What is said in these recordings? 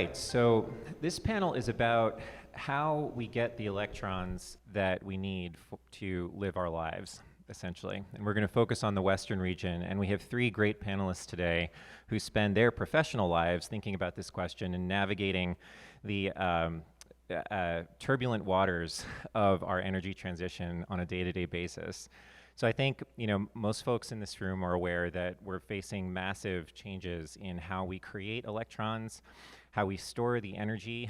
right, so this panel is about how we get the electrons that we need to live our lives, essentially. And we're going to focus on the Western region, and we have three great panelists today who spend their professional lives thinking about this question and navigating the turbulent waters of our energy transition on a day-to-day basis. So I think, most folks in this room are aware that we're facing massive changes in how we create electrons, how we store the energy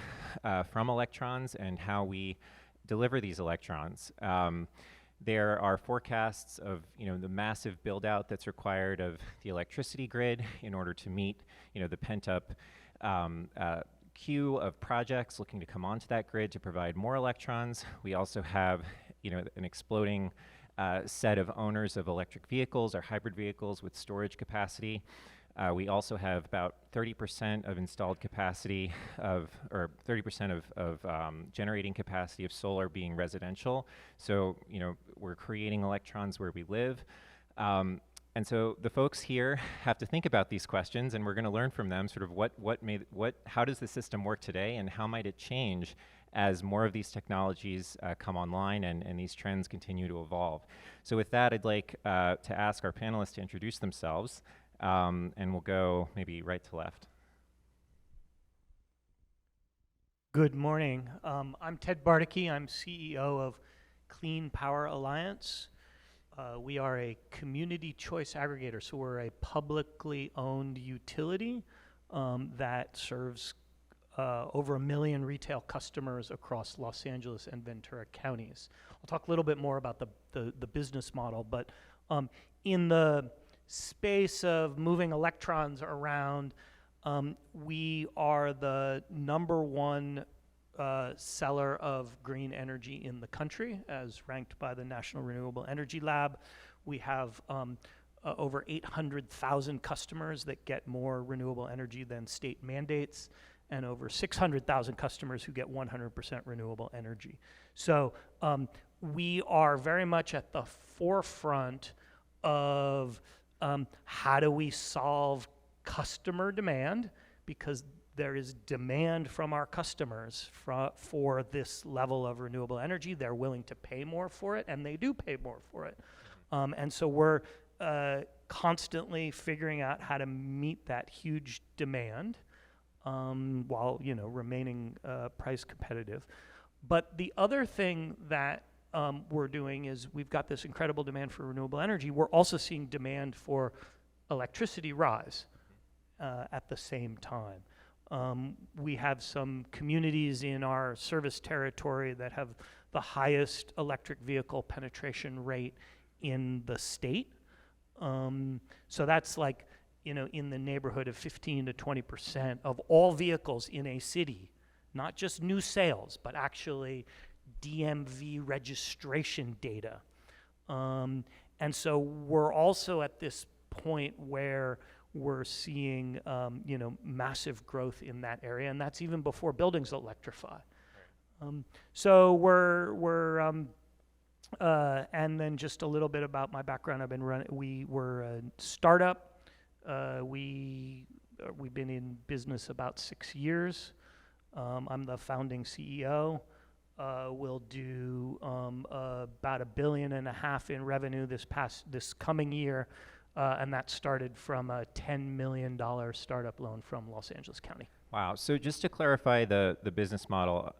from electrons, and how we deliver these electrons. There are forecasts of, the massive build-out that's required of the electricity grid in order to meet, the pent-up queue of projects looking to come onto that grid to provide more electrons. We also have, an exploding set of owners of electric vehicles or hybrid vehicles with storage capacity. We also have about 30% of installed capacity or 30% of generating capacity of solar being residential. So, we're creating electrons where we live. And so the folks here have to think about these questions, and we're going to learn from them sort of how does the system work today, and how might it change as more of these technologies come online and these trends continue to evolve. So with that, I'd like to ask our panelists to introduce themselves, and we'll go maybe right to left. Good morning. I'm Ted Bardicke. I'm CEO of Clean Power Alliance. We are a community choice aggregator, so we're a publicly owned utility that serves over 1 million retail customers across Los Angeles and Ventura counties. I'll talk a little bit more about the business model, but in the space of moving electrons around, we are the #1 seller of green energy in the country, as ranked by the National Renewable Energy Lab. We have over 800,000 customers that get more renewable energy than state mandates, and over 600,000 customers who get 100% renewable energy. So we are very much at the forefront of how do we solve customer demand, because there is demand from our customers for this level of renewable energy. They're willing to pay more for it, and they do pay more for it. And so we're constantly figuring out how to meet that huge demand while remaining price competitive. But the other thing that we're doing is we've got this incredible demand for renewable energy. We're also seeing demand for electricity rise at the same time. We have some communities in our service territory that have the highest electric vehicle penetration rate in the state. So that's like, in the neighborhood of 15 to 20% of all vehicles in a city, not just new sales, but actually DMV registration data. And so we're also at this point where we're seeing massive growth in that area, and that's even before buildings electrify. So and then just a little bit about my background. We were a startup. We've been in business about 6 years. I'm the founding CEO. We'll do about $1.5 billion in revenue this coming year. And that started from a $10 million startup loan from Los Angeles County. Wow. So just to clarify the business model,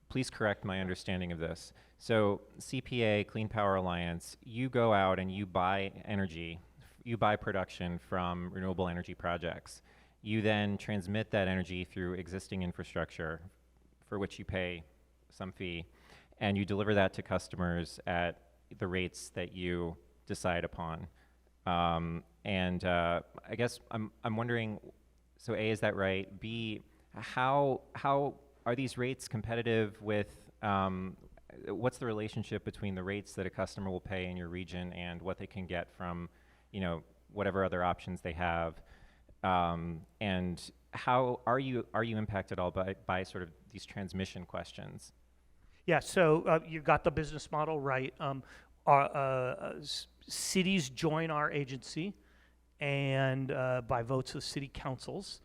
please correct my understanding of this. So CPA, Clean Power Alliance, you go out and you buy energy, you buy production from renewable energy projects. You then transmit that energy through existing infrastructure for which you pay some fee, and you deliver that to customers at the rates that you decide upon. I guess I'm wondering, so A, is that right? B, how are these rates competitive with, what's the relationship between the rates that a customer will pay in your region and what they can get from, whatever other options they have? And how are you impacted all by sort of these transmission questions? Yeah, so you got the business model right. Cities join our agency, and by votes of city councils,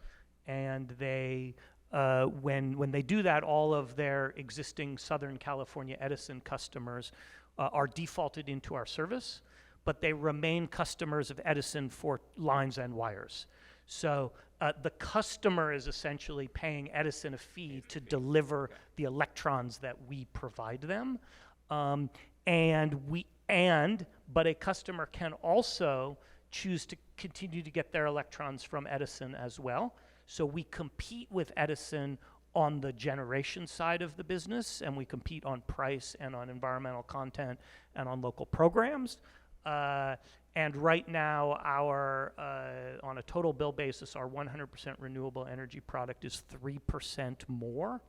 and they when they do that, all of their existing Southern California Edison customers are defaulted into our service, but they remain customers of Edison for lines and wires. So the customer is essentially paying Edison a fee to deliver the electrons that we provide them. But a customer can also choose to continue to get their electrons from Edison as well. So we compete with Edison on the generation side of the business, and we compete on price and on environmental content and on local programs. And right now, on a total bill basis, our 100% renewable energy product is 3% more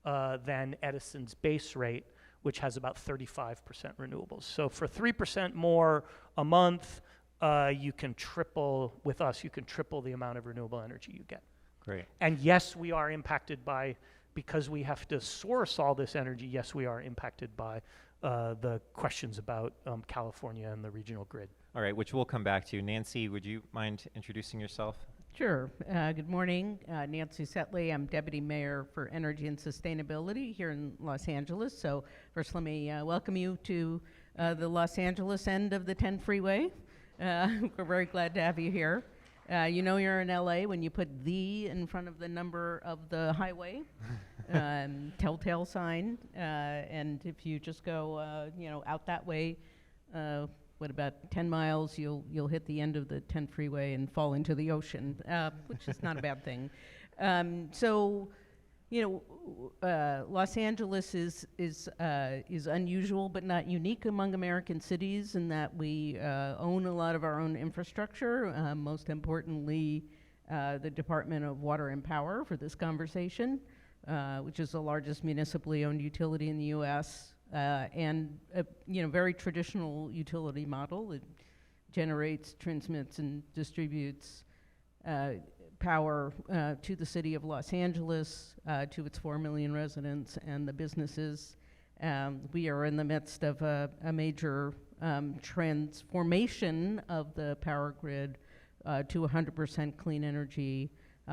than Edison's base rate, which has about 35% renewables. So for 3% more a month, you can triple, with us, you can triple the amount of renewable energy you get. Great. And yes, we are impacted by, because we have to source all this energy, yes, we are impacted by the questions about California and the regional grid. All right, which we'll come back to. Nancy, would you mind introducing yourself? Sure. Good morning. Nancy Setley. I'm Deputy Mayor for Energy and Sustainability here in Los Angeles. So first, let me welcome you to the Los Angeles end of the 10 freeway. We're very glad to have you here. You know you're in LA when you put "the" in front of the number of the highway, telltale sign. And if you just go, out that way, about 10 miles, you'll hit the end of the 10 freeway and fall into the ocean, which is not a bad thing. Los Angeles is unusual but not unique among American cities in that we own a lot of our own infrastructure, most importantly the Department of Water and Power for this conversation, which is the largest municipally owned utility in the U.S., and a very traditional utility model. It generates, transmits, and distributes power to the city of Los Angeles, to its 4 million residents and the businesses. We are in the midst of a major transformation of the power grid to 100% clean energy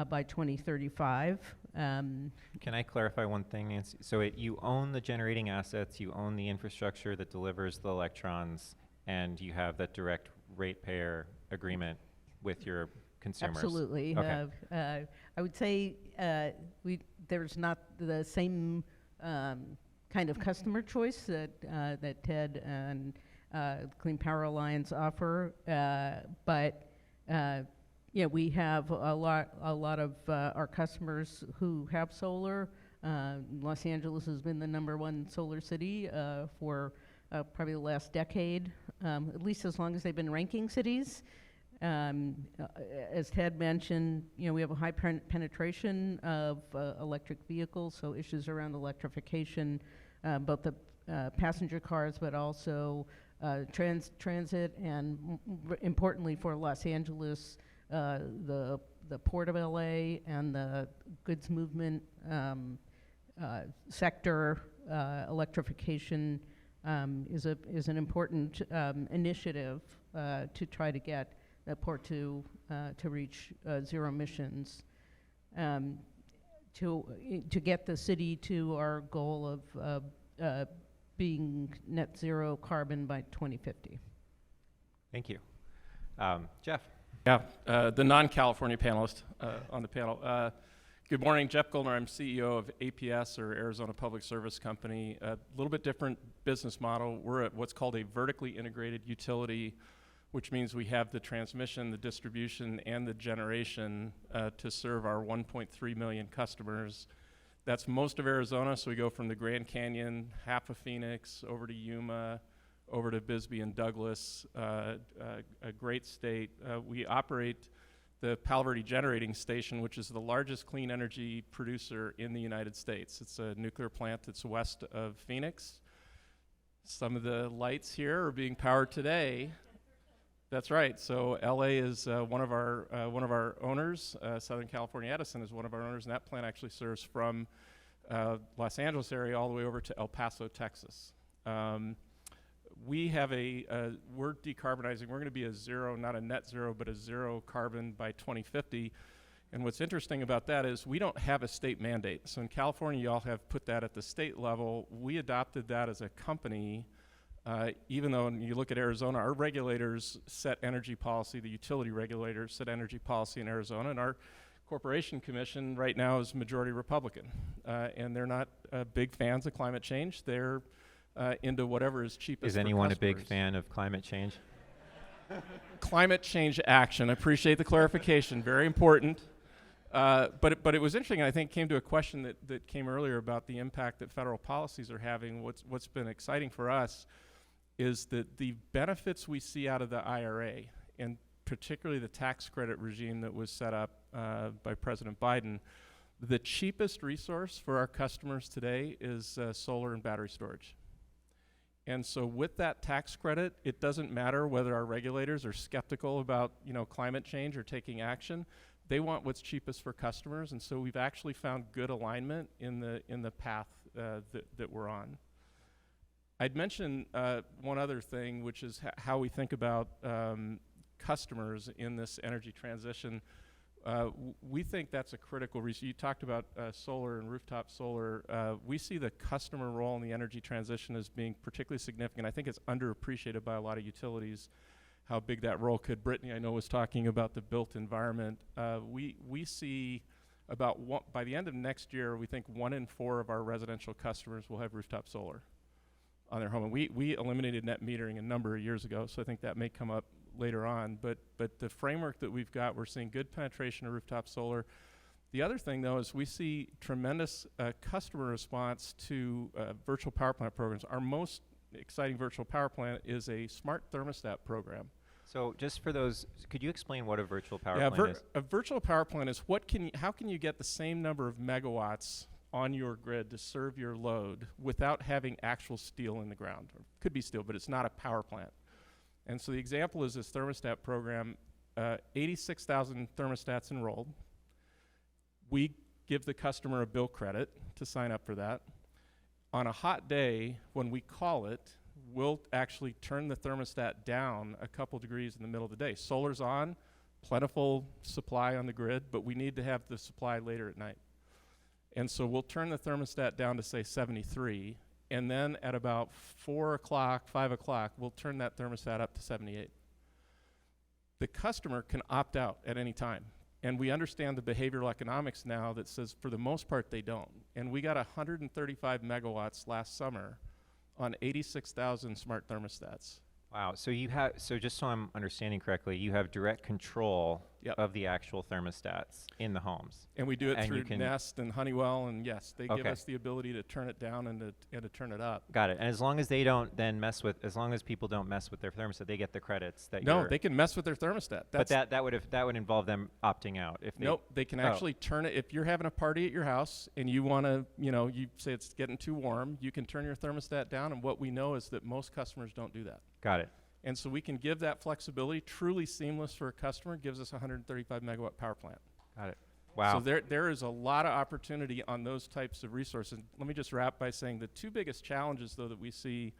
by 2035. Can I clarify one thing, Nancy? So you own the generating assets, you own the infrastructure that delivers the electrons, and you have that direct ratepayer agreement with your consumers. Absolutely. Okay. I would say there's not the same kind of customer choice that TED and Clean Power Alliance offer, but we have a lot of our customers who have solar. Los Angeles has been the #1 solar city for probably the last decade, at least as long as they've been ranking cities. As Ted mentioned, we have a high penetration of electric vehicles, so issues around electrification, both the passenger cars, but also transit, and importantly for Los Angeles, the Port of LA and the goods movement sector. Electrification is an important initiative to try to get the port to reach zero emissions, to get the city to our goal of being net zero carbon by 2050. Thank you. Jeff. Yeah, the non-California panelist on the panel. Good morning, Jeff Goldner. I'm CEO of APS, or Arizona Public Service Company. A little bit different business model. We're at what's called a vertically integrated utility, which means we have the transmission, the distribution, and the generation to serve our 1.3 million customers. That's most of Arizona, so we go from the Grand Canyon, half of Phoenix, over to Yuma, over to Bisbee and Douglas, a great state. We operate the Palo Verde Generating Station, which is the largest clean energy producer in the United States. It's a nuclear plant that's west of Phoenix. Some of the lights here are being powered today. That's right. So LA is one of our owners. Southern California Edison is one of our owners, and that plant actually serves from Los Angeles area all the way over to El Paso, Texas. We have we're decarbonizing. We're going to be a zero, not a net zero, but a zero carbon by 2050. And what's interesting about that is we don't have a state mandate. So in California, y'all have put that at the state level. We adopted that as a company, even though when you look at Arizona, our regulators set energy policy, the utility regulators set energy policy in Arizona, and our Corporation Commission right now is majority Republican. And they're not big fans of climate change. They're into whatever is cheapest for Is anyone a big customers. fan of climate change? Climate change action. I appreciate the clarification. Very important. But it was interesting. I think came to a question that came earlier about the impact that federal policies are having. What's been exciting for us is that the benefits we see out of the IRA, and particularly the tax credit regime that was set up by President Biden, the cheapest resource for our customers today is solar and battery storage. And so with that tax credit, it doesn't matter whether our regulators are skeptical about, climate change or taking action. They want what's cheapest for customers, and so we've actually found good alignment in the path that we're on. I'd mention one other thing, which is how we think about customers in this energy transition. We think that's a critical reason. You talked about solar and rooftop solar. We see the customer role in the energy transition as being particularly significant. I think it's underappreciated by a lot of utilities how big that role could. Brittany, I know, was talking about the built environment. We see about by the end of next year, we think 1 in 4 of our residential customers will have rooftop solar on their home. And we eliminated net metering a number of years ago, so I think that may come up later on. But the framework that we've got, we're seeing good penetration of rooftop solar. The other thing, though, is we see tremendous customer response to virtual power plant programs. Our most exciting virtual power plant is a smart thermostat program. So just for those, could you explain what a virtual power plant is? A virtual power plant is how can you get the same number of megawatts on your grid to serve your load without having actual steel in the ground? Or could be steel, but it's not a power plant. And so the example is this thermostat program, 86,000 thermostats enrolled. We give the customer a bill credit to sign up for that. On a hot day, when we call it, we'll actually turn the thermostat down a couple degrees in the middle of the day. Solar's on, plentiful supply on the grid, but we need to have the supply later at night. And so we'll turn the thermostat down to, say, 73, and then at about 4 o'clock, 5 o'clock, we'll turn that thermostat up to 78. The customer can opt out at any time. And we understand the behavioral economics now that says for the most part they don't. And we got 135 megawatts last summer on 86,000 smart thermostats. Wow. So just so I'm understanding correctly, you have direct control of the actual thermostats in the homes. And we do it through Nest and Honeywell, and yes, they give us the ability to turn it down and to turn it up. Got it. And as long as they don't then as long as people don't mess with their thermostat, they get the credits that No, they can mess with their thermostat. But that would involve them opting out. If Nope, they can actually turn it. If you're having a party at your house and you want to, you say it's getting too warm, you can turn your thermostat down, and what we know is that most customers don't do that. Got it. And so we can give that flexibility, truly seamless for a customer, gives us a 135 megawatt power plant. Got it. Wow. So there is a lot of opportunity on those types of resources. Let me just wrap by saying the two biggest challenges, though, that we see,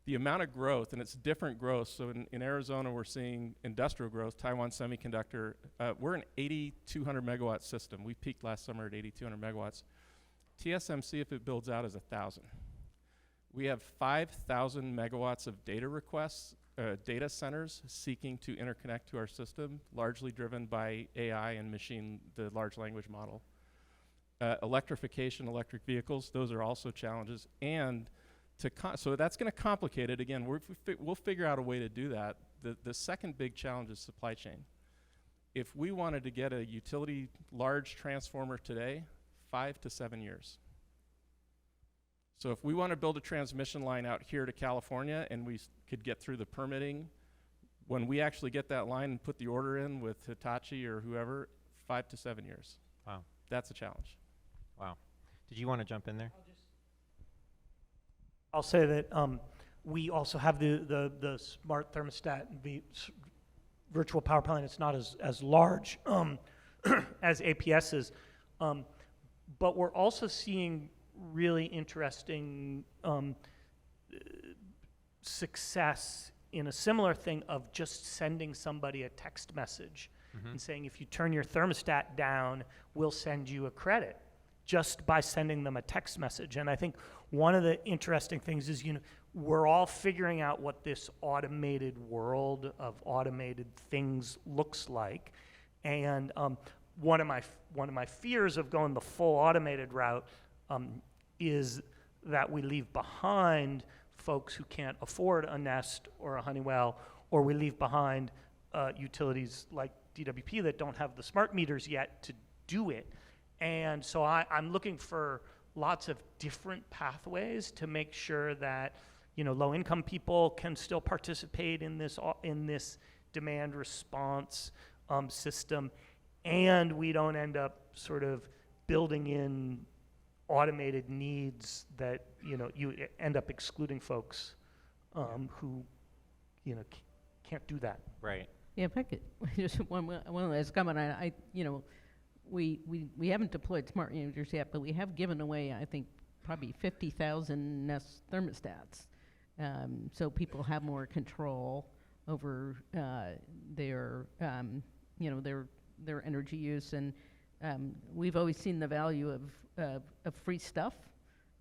the amount of growth, and it's different growth. So in Arizona, we're seeing industrial growth, Taiwan Semiconductor. We're an 8,200 megawatt system. We peaked last summer at 8,200 megawatts. TSMC, if it builds out, is 1,000. We have 5,000 megawatts of data requests, data centers seeking to interconnect to our system, largely driven by AI and the large language model. Electrification, electric vehicles, those are also challenges. And so that's going to complicate it. Again, we'll figure out a way to do that. The second big challenge is supply chain. If we wanted to get a utility large transformer today, 5 to 7 years. So if we want to build a transmission line out here to California and we could get through the permitting, when we actually get that line and put the order in with Hitachi or whoever, 5 to 7 years. Wow. That's a challenge. Wow. Did you want to jump in there? I'll say that we also have the smart thermostat, the virtual power plant. It's not as large as APS is, but we're also seeing really interesting success in a similar thing of just sending somebody a text message and saying, if you turn your thermostat down, we'll send you a credit just by sending them a text message. And I think one of the interesting things is, we're all figuring out what this automated world of automated things looks like. And one of my fears of going the full automated route is that we leave behind folks who can't afford a Nest or a Honeywell, or we leave behind utilities like DWP that don't have the smart meters yet to do it. And so I'm looking for lots of different pathways to make sure that low-income people can still participate in this demand response system, and we don't end up sort of building in automated needs that you end up excluding folks who can't do that. Right. Yeah, if I could, just one last comment. We haven't deployed smart meters yet, but we have given away, I think, probably 50,000 Nest thermostats. So people have more control over their energy use, and we've always seen the value of free stuff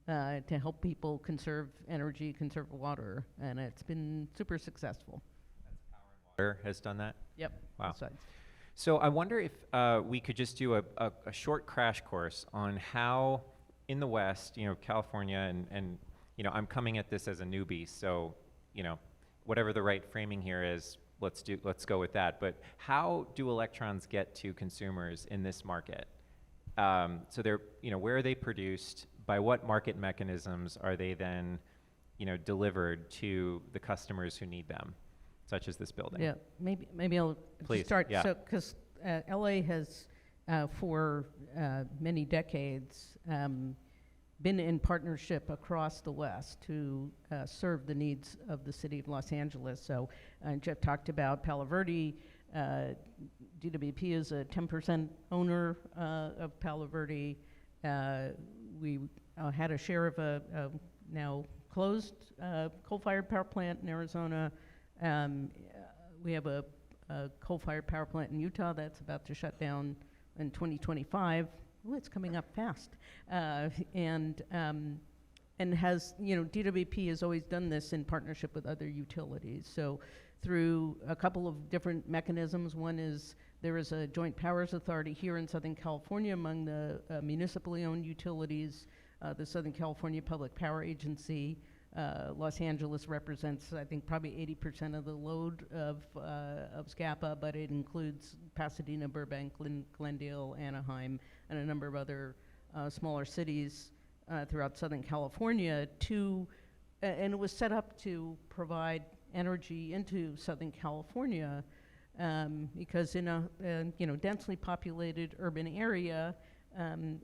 to help people conserve energy, conserve water, and it's been super successful. Water has done that? Yep. Wow. Besides. So I wonder if we could just do a short crash course on how in the West, California, and I'm coming at this as a newbie, so whatever the right framing here is, let's go with that. But how do electrons get to consumers in this market? So they're where are they produced? By what market mechanisms are they then delivered to the customers who need them, such as this building? Yeah, maybe I'll Please, start. yeah. So, because LA has, for many decades, been in partnership across the West to serve the needs of the city of Los Angeles. So, Jeff talked about Palo Verde. DWP is a 10% owner of Palo Verde. We had a share of a now closed coal-fired power plant in Arizona. We have a coal-fired power plant in Utah that's about to shut down in 2025. Ooh, it's coming up fast. And has, DWP has always done this in partnership with other utilities. So through a couple of different mechanisms. One is there is a joint powers authority here in Southern California among the municipally owned utilities, the Southern California Public Power Agency. Los Angeles represents, I think, probably 80% of the load of SCAPA, but it includes Pasadena, Burbank, Glendale, Anaheim, and a number of other smaller cities throughout Southern California. And it was set up to provide energy into Southern California because in a densely populated urban area,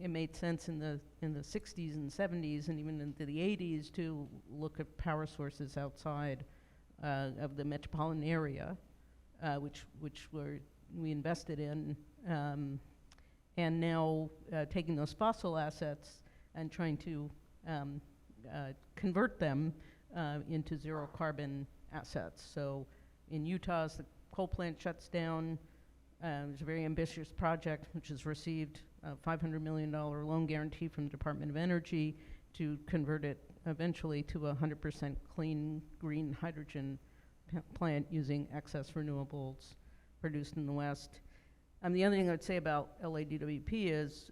it made sense in the 60s and 70s and even into the 80s to look at power sources outside of the metropolitan area, which we invested in, and now taking those fossil assets and trying to convert them into zero carbon assets. So in Utah, as the coal plant shuts down, there's a very ambitious project which has received a $500 million loan guarantee from the Department of Energy to convert it eventually to a 100% clean green hydrogen plant using excess renewables produced in the West. The other thing I would say about LADWP is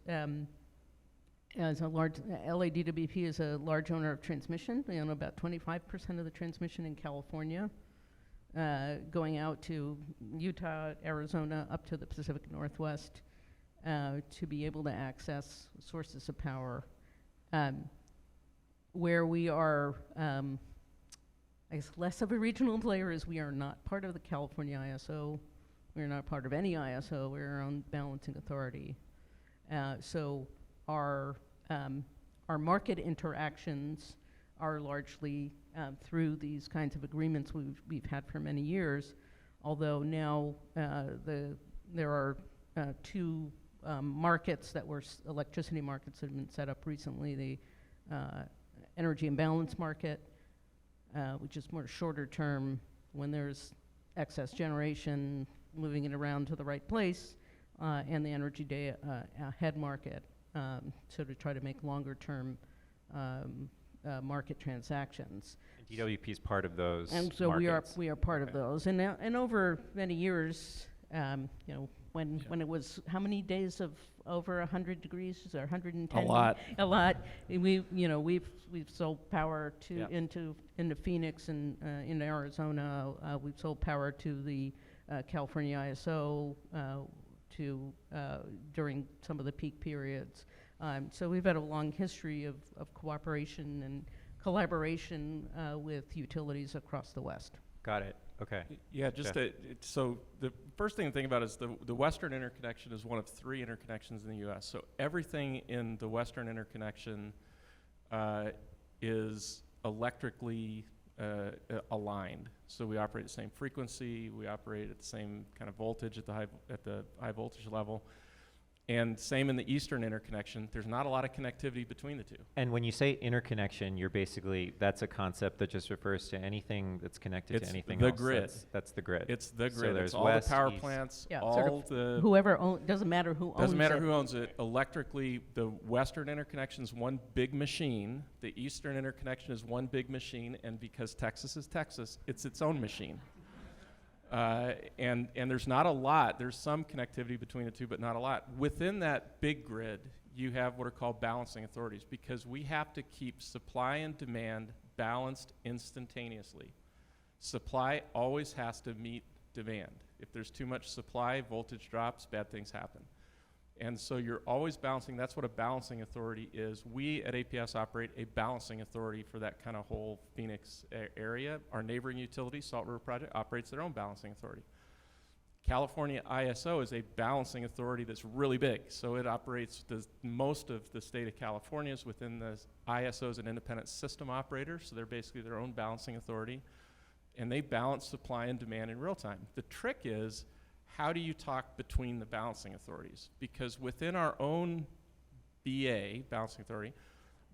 LADWP is a large owner of transmission. They own about 25% of the transmission in California, going out to Utah, Arizona, up to the Pacific Northwest, to be able to access sources of power. Where we are, I guess, less of a regional player is we are not part of the California ISO. We're not part of any ISO. We're our own balancing authority. So our market interactions are largely through these kinds of agreements we've had for many years, although now there are two markets that were electricity markets that have been set up recently, the energy imbalance market, which is more shorter term when there's excess generation moving it around to the right place, and the energy day ahead market, so to try to make longer term market transactions. And DWP is part of those And so markets. we are part of those. And now, and over many years, you know, when it was how many days of over 100 degrees or 110? A lot. A lot. We've sold power to Yeah. into Phoenix and in Arizona. We've sold power to the California ISO to during some of the peak periods. So we've had a long history of cooperation and collaboration with utilities across the West. Got it. Okay. Yeah, just Jeff. so the first thing to think about is the Western interconnection is one of 3 interconnections in the U.S. So everything in the Western interconnection is electrically aligned. So we operate at the same frequency, we operate at the same kind of voltage at the high voltage level. And same in the Eastern interconnection. There's not a lot of connectivity between the two. And when you say interconnection, you're basically, that's a concept that just refers to anything that's connected It's to anything the else. grid. That's the grid. It's the So grid. there's It's all west, the power east. plants, Yeah, all sort of the Whoever doesn't matter who owns it. doesn't matter who owns it. Electrically, the Western interconnection is one big machine. The Eastern interconnection is one big machine, and because Texas is Texas, it's its own machine. And there's not a lot. There's some connectivity between the two, but not a lot. Within that big grid, you have what are called balancing authorities, because we have to keep supply and demand balanced instantaneously. Supply always has to meet demand. If there's too much supply, voltage drops, bad things happen. And so you're always balancing. That's what a balancing authority is. We at APS operate a balancing authority for that kind of whole Phoenix area. Our neighboring utility, Salt River Project, operates their own balancing authority. California ISO is a balancing authority that's really big. So it operates most of the state of California is within the ISO as an independent system operator. So they're basically their own balancing authority. And they balance supply and demand in real time. The trick is, how do you talk between the balancing authorities? Because within our own BA, balancing authority,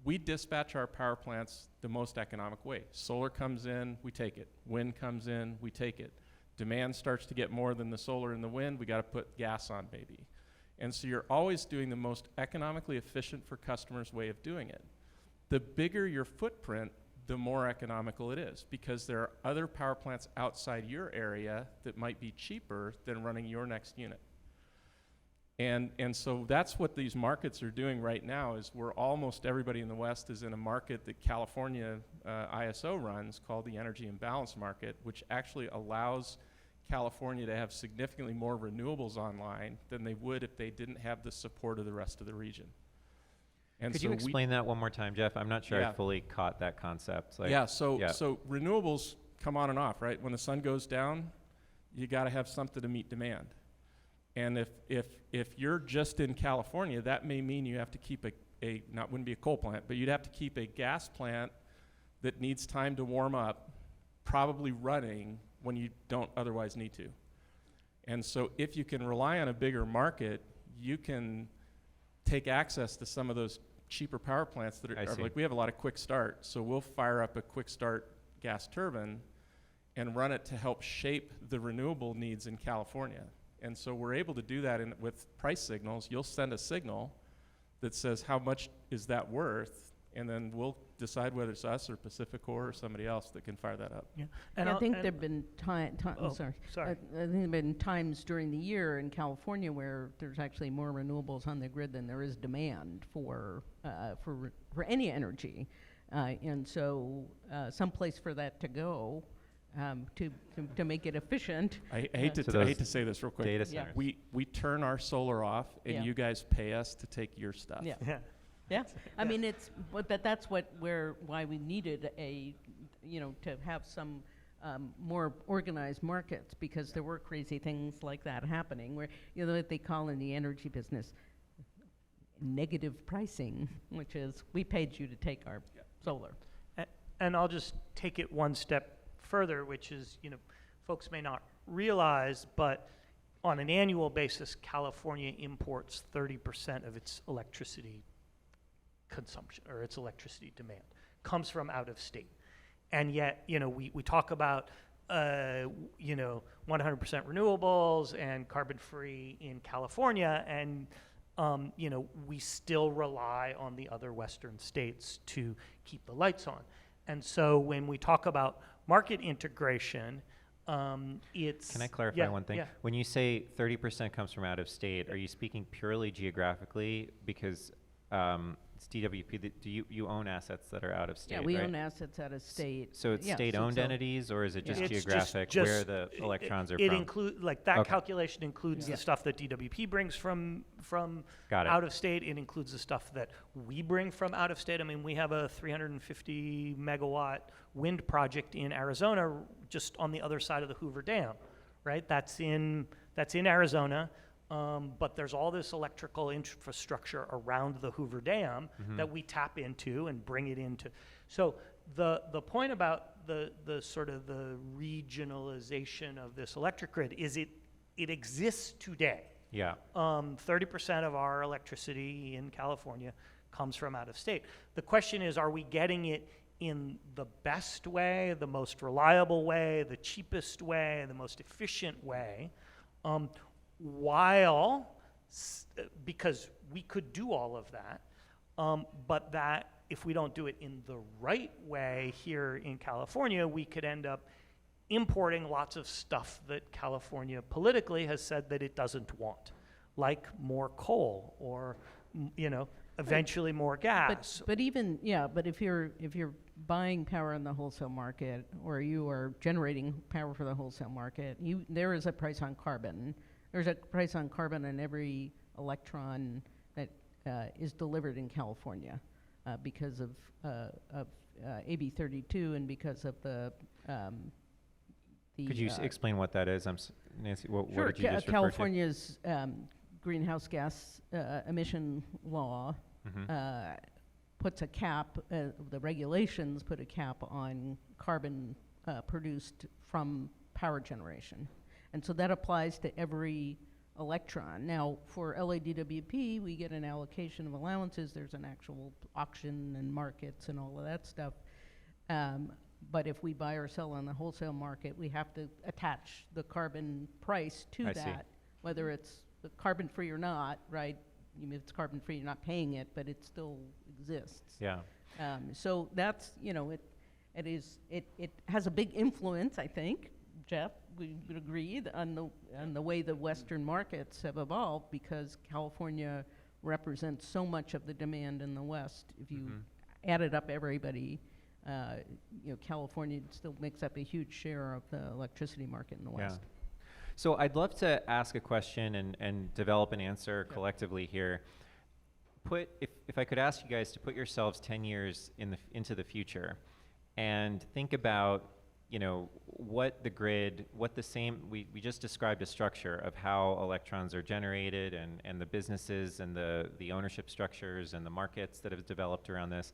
we dispatch our power plants the most economic way. Solar comes in, we take it. Wind comes in, we take it. Demand starts to get more than the solar and the wind, we got to put gas on, baby. And so you're always doing the most economically efficient for customers way of doing it. The bigger your footprint, the more economical it is, because there are other power plants outside your area that might be cheaper than running your next unit. And so that's what these markets are doing right now, is we're almost everybody in the West is in a market that California ISO runs called the Energy Imbalance Market, which actually allows California to have significantly more renewables online than they would if they didn't have the support of the rest of the region. And Could so you explain that one more time, Jeff? I'm not sure Yeah. I fully caught that concept. So renewables come on and off, right? When the sun goes down, you got to have something to meet demand. And if you're just in California, that may mean you have to keep wouldn't be a coal plant, but you'd have to keep a gas plant that needs time to warm up, probably running when you don't otherwise need to. And so if you can rely on a bigger market, you can take access to some of those cheaper power plants that are like, we have a lot of quick start, so we'll fire up a quick start gas turbine and run it to help shape the renewable needs in California. And so we're able to do that with price signals. You'll send a signal that says how much is that worth, and then we'll decide whether it's us or Pacificor or somebody else that can fire that up. Yeah. And I think there've been sorry. Sorry. I think there've been times during the year in California where there's actually more renewables on the grid than there is demand for any energy, and so some place for that to go to make it efficient. I hate to say this real quick. Data Yeah. centers. We turn our solar off, and Yeah. you guys pay us to take your stuff. Yeah. Yeah. Yeah, I mean, but that's why we needed to have some more organized markets, because there were crazy things like that happening where, what they call in the energy business negative pricing, which is we paid you to take our solar. And I'll just take it one step further, which is, folks may not realize, but on an annual basis, California imports 30% of its electricity consumption, or its electricity demand, comes from out of state. And yet, we talk about you know, 100% renewables and carbon-free in California, and you know, we still rely on the other Western states to keep the lights on. And so when we talk about market integration, it's... Can I clarify yeah, one thing? yeah. When you say 30% comes from out of state, are you speaking purely geographically? Because it's DWP, do you own assets that are out of state, Yeah, we right? own assets out of state. So it's Yeah, state-owned so- entities, or is it just Yeah. It's geographic just- where the electrons are It from? include, like, that Okay. calculation includes Yeah. the stuff that DWP brings from Got it. out of state. It includes the stuff that we bring from out of state. I mean, we have a 350 megawatt wind project in Arizona, just on the other side of the Hoover Dam, right? That's in Arizona. But there's all this electrical infrastructure around the Hoover Dam that we tap into and bring it into. So the point about the sort of the regionalization of this electric grid is it exists today. Yeah. 30% of our electricity in California comes from out of state. The question is, are we getting it in the best way, the most reliable way, the cheapest way, the most efficient way? Because we could do all of that, but that if we don't do it in the right way here in California, we could end up importing lots of stuff that California politically has said that it doesn't want, like more coal or, you know, eventually more gas. But even, yeah, but if you're buying power in the wholesale market, or you are generating power for the wholesale market, there is a price on carbon. There's a price on carbon on every electron that is delivered in California because of AB 32 and because of the Could you explain what that is? Nancy, what sure, did you just refer to? California's greenhouse gas emission law puts a cap, the regulations put a cap on carbon produced from power generation. And so that applies to every electron. Now, for LADWP, we get an allocation of allowances. There's an actual auction and markets and all of that stuff. But if we buy or sell on the wholesale market, we have to attach the carbon price to that, whether it's carbon-free or not, right? If it's carbon-free, you're not paying it, but it still exists. Yeah. So that's, you know, it has a big influence, I think, Jeff, we would agree on the way the Western markets have evolved, because California represents so much of the demand in the West. If you added up everybody, you know, California still makes up a huge share of the electricity market in the West. Yeah. So I'd love to ask a question and develop an answer collectively here. If I could ask you guys to put yourselves 10 years into the future and think about, you know, what the grid, we just described a structure of how electrons are generated and the businesses and the ownership structures and the markets that have developed around this.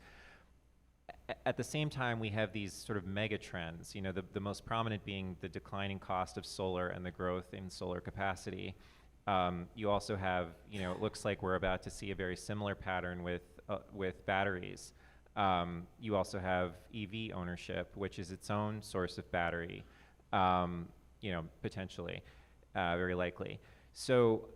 At the same time, we have these sort of mega trends, you know, the most prominent being the declining cost of solar and the growth in solar capacity. You also have, you know, it looks like we're about to see a very similar pattern with batteries. You also have EV ownership, which is its own source of battery, you know, potentially, very likely. So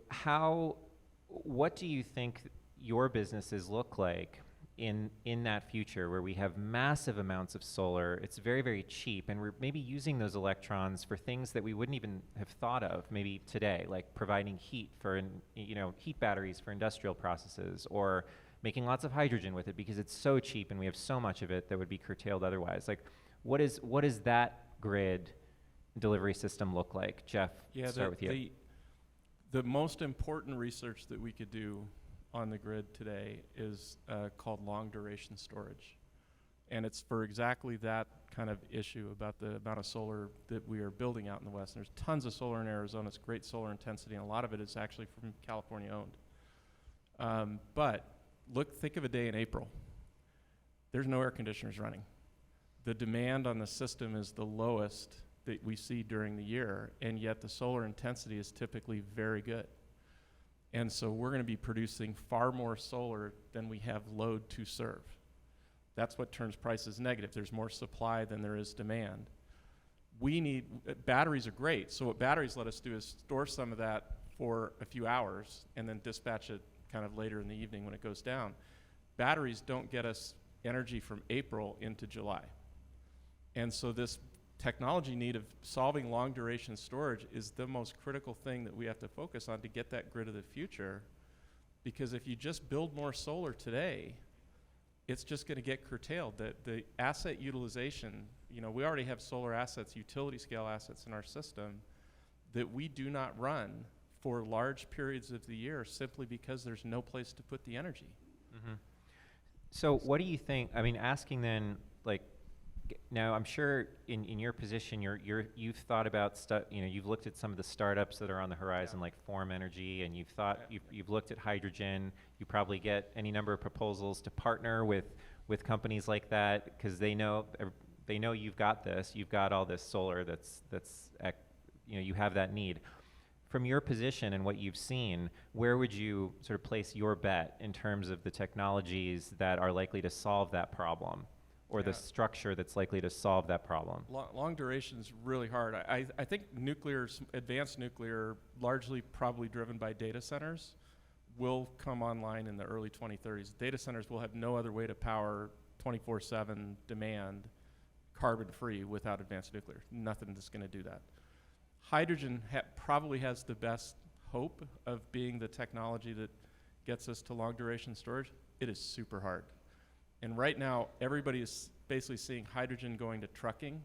what do you think your businesses look like in that future where we have massive amounts of solar? It's very, very cheap, and we're maybe using those electrons for things that we wouldn't even have thought of maybe today, like providing heat for, you know, heat batteries for industrial processes, or making lots of hydrogen with it because it's so cheap and we have so much of it that would be curtailed otherwise. Like, what is that grid delivery system look like? Jeff, start with you. The most important research that we could do on the grid today is called long duration storage. And it's for exactly that kind of issue about the amount of solar that we are building out in the West. And there's tons of solar in Arizona. It's great solar intensity, and a lot of it is actually from California owned. But think of a day in April. There's no air conditioners running. The demand on the system is the lowest that we see during the year, and yet the solar intensity is typically very good. And so we're going to be producing far more solar than we have load to serve. That's what turns prices negative. There's more supply than there is demand. batteries are great. So what batteries let us do is store some of that for a few hours and then dispatch it kind of later in the evening when it goes down. Batteries don't get us energy from April into July. And so this technology need of solving long duration storage is the most critical thing that we have to focus on to get that grid of the future. Because if you just build more solar today, it's just going to get curtailed. The asset utilization, we already have solar assets, utility scale assets in our system that we do not run for large periods of the year simply because there's no place to put the energy. Mm-hmm. So what do you think, asking then, now I'm sure in your position, you've thought about you've looked at some of the startups that are on the horizon, like Form Energy, and you've looked at hydrogen. You probably get any number of proposals to partner with companies like that because they know you've got this, you've got all this solar that's you have that need. From your position and what you've seen, where would you sort of place your bet in terms of the technologies that are likely to solve that problem? Or the structure that's likely to solve that problem? Long duration is really hard. I think advanced nuclear, largely probably driven by data centers, will come online in the early 2030s. Data centers will have no other way to power 24/7 demand carbon-free without advanced nuclear. Nothing that's going to do that. Hydrogen probably has the best hope of being the technology that gets us to long duration storage. It is super hard. And right now, everybody is basically seeing hydrogen going to trucking,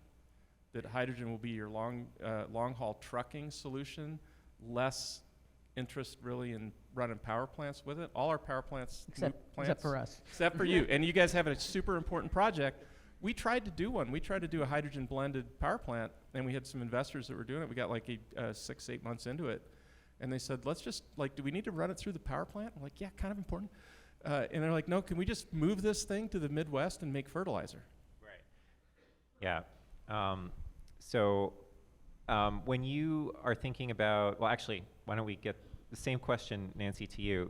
that hydrogen will be your long-haul trucking solution, less interest really in running power plants with it. All our power plants, except for us. Except for you. And you guys have a super important project. We tried to do one. We tried to do a hydrogen blended power plant, and we had some investors that were doing it. We got 6-8 months into it. And they said, let's just, do we need to run it through the power plant? I'm like, yeah, kind of important. And they're like, no, can we just move this thing to the Midwest and make fertilizer? Right. Yeah. When you are thinking about, well, actually, why don't we get the same question, Nancy, to you.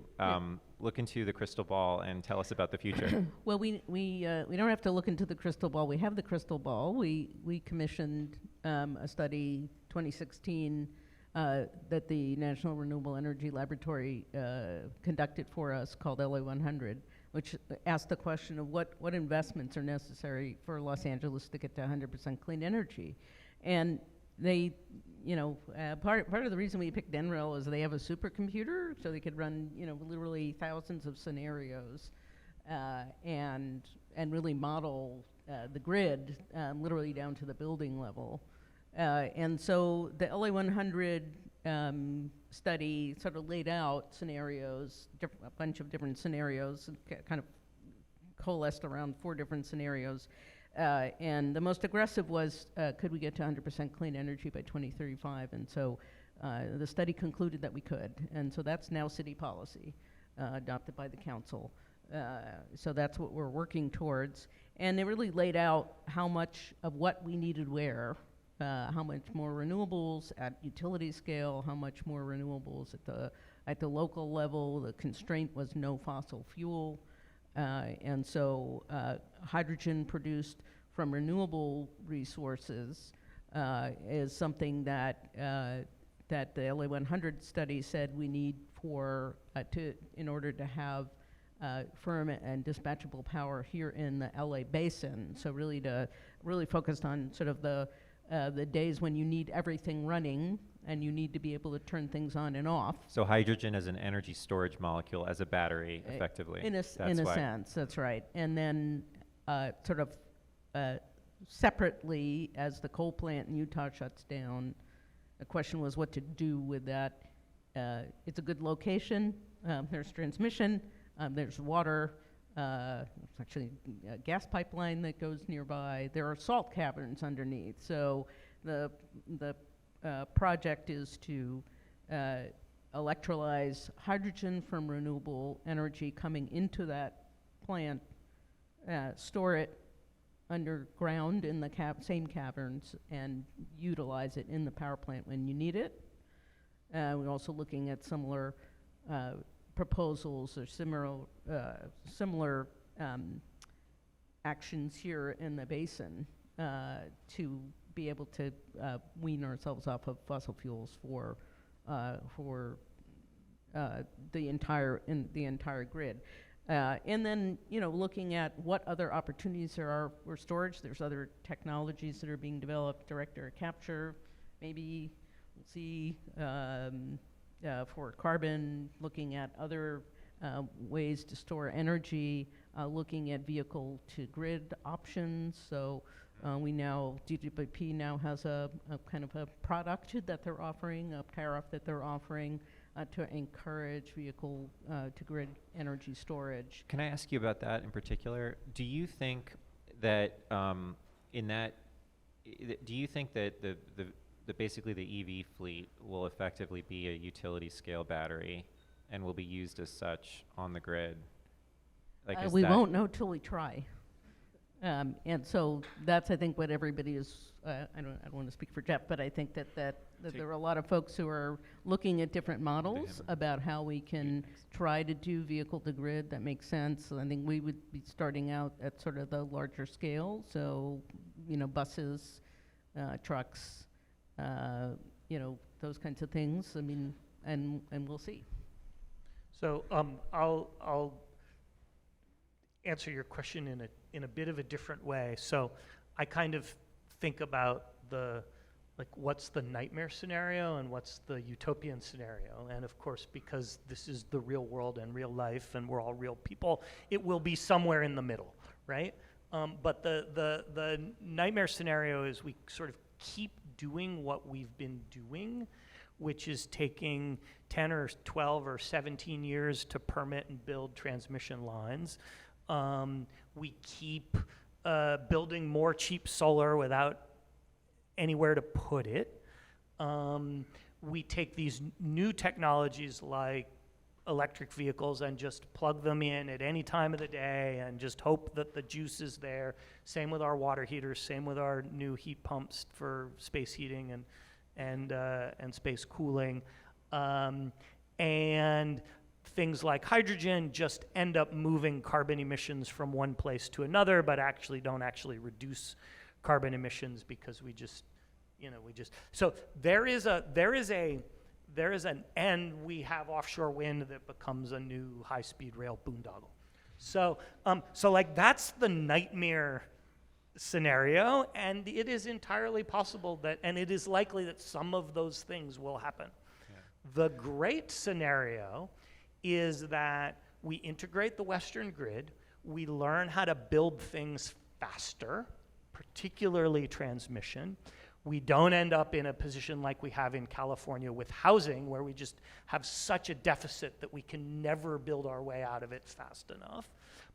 Look into the crystal ball and tell us about the future. Well, we don't have to look into the crystal ball. We have the crystal ball. We commissioned a study 2016 that the National Renewable Energy Laboratory conducted for us called LA100, which asked the question of what investments are necessary for Los Angeles to get to 100% clean energy. And they, part of the reason we picked NREL is they have a supercomputer, so they could run, literally thousands of scenarios and really model the grid literally down to the building level. And so the LA100 study sort of laid out scenarios, a bunch of different scenarios, kind of coalesced around 4 different scenarios. And the most aggressive was, could we get to 100% clean energy by 2035? And so the study concluded that we could. And so that's now city policy adopted by the council. So that's what we're working towards. And they really laid out how much of what we needed where, how much more renewables at utility scale, how much more renewables at the local level. The constraint was no fossil fuel. And so hydrogen produced from renewable resources is something that the LA100 study said we need in order to have firm and dispatchable power here in the LA basin. So really focused on sort of the days when you need everything running and you need to be able to turn things on and off. So hydrogen as an energy storage molecule, as a battery, effectively. In a sense, that's right. And then sort of separately, as the coal plant in Utah shuts down, the question was what to do with that. It's a good location. There's transmission. There's water. It's actually a gas pipeline that goes nearby. There are salt caverns underneath. So the project is to electrolyze hydrogen from renewable energy coming into that plant, store it underground in the same caverns, and utilize it in the power plant when you need it. We're also looking at similar proposals or similar actions here in the basin to be able to wean ourselves off of fossil fuels for the entire grid. And then, looking at what other opportunities there are for storage. There's other technologies that are being developed, direct air capture. Maybe we'll see for carbon, looking at other ways to store energy, looking at vehicle to grid options. So DWP now has a kind of a product that they're offering, a tariff that they're offering to encourage vehicle to grid energy storage. Can I ask you about that in particular? Do you think that do you think that the basically the EV fleet will effectively be a utility scale battery and will be used as such on the grid? Like we won't know till we try. And so that's, I think, what everybody is, I don't want to speak for Jeff, but I think that there are a lot of folks who are looking at different models about how we can try to do vehicle to grid that makes sense. I think we would be starting out at sort of the larger scale. So, buses, trucks, those kinds of things. I mean, and we'll see. So I'll answer your question in a bit of a different way. So I kind of think about what's the nightmare scenario and what's the utopian scenario. And of course, because this is the real world and real life and we're all real people, it will be somewhere in the middle, right? But the nightmare scenario is we sort of keep doing what we've been doing, which is taking 10 or 12 or 17 years to permit and build transmission lines. We keep building more cheap solar without anywhere to put it. We take these new technologies like electric vehicles and just plug them in at any time of the day and just hope that the juice is there. Same with our water heaters, same with our new heat pumps for space heating and space cooling. And things like hydrogen just end up moving carbon emissions from one place to another, but don't actually reduce carbon emissions because so there is and we have offshore wind that becomes a new high-speed rail boondoggle. So that's the nightmare scenario, and it is entirely possible and it is likely that some of those things will happen. Yeah. The great scenario is that we integrate the Western grid, we learn how to build things faster, particularly transmission. We don't end up in a position like we have in California with housing, where we just have such a deficit that we can never build our way out of it fast enough.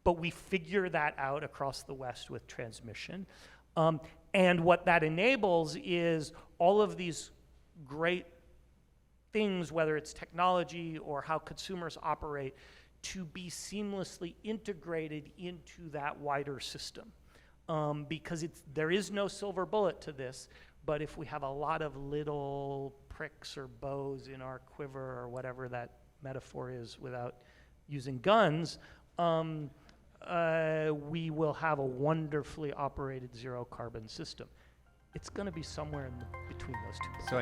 But we figure that out across the West with transmission. And what that enables is all of these great things, whether it's technology or how consumers operate, to be seamlessly integrated into that wider system. Because there is no silver bullet to this, but if we have a lot of little pricks or bows in our quiver, or whatever that metaphor is without using guns, we will have a wonderfully operated zero carbon system. It's going to be somewhere between those two. So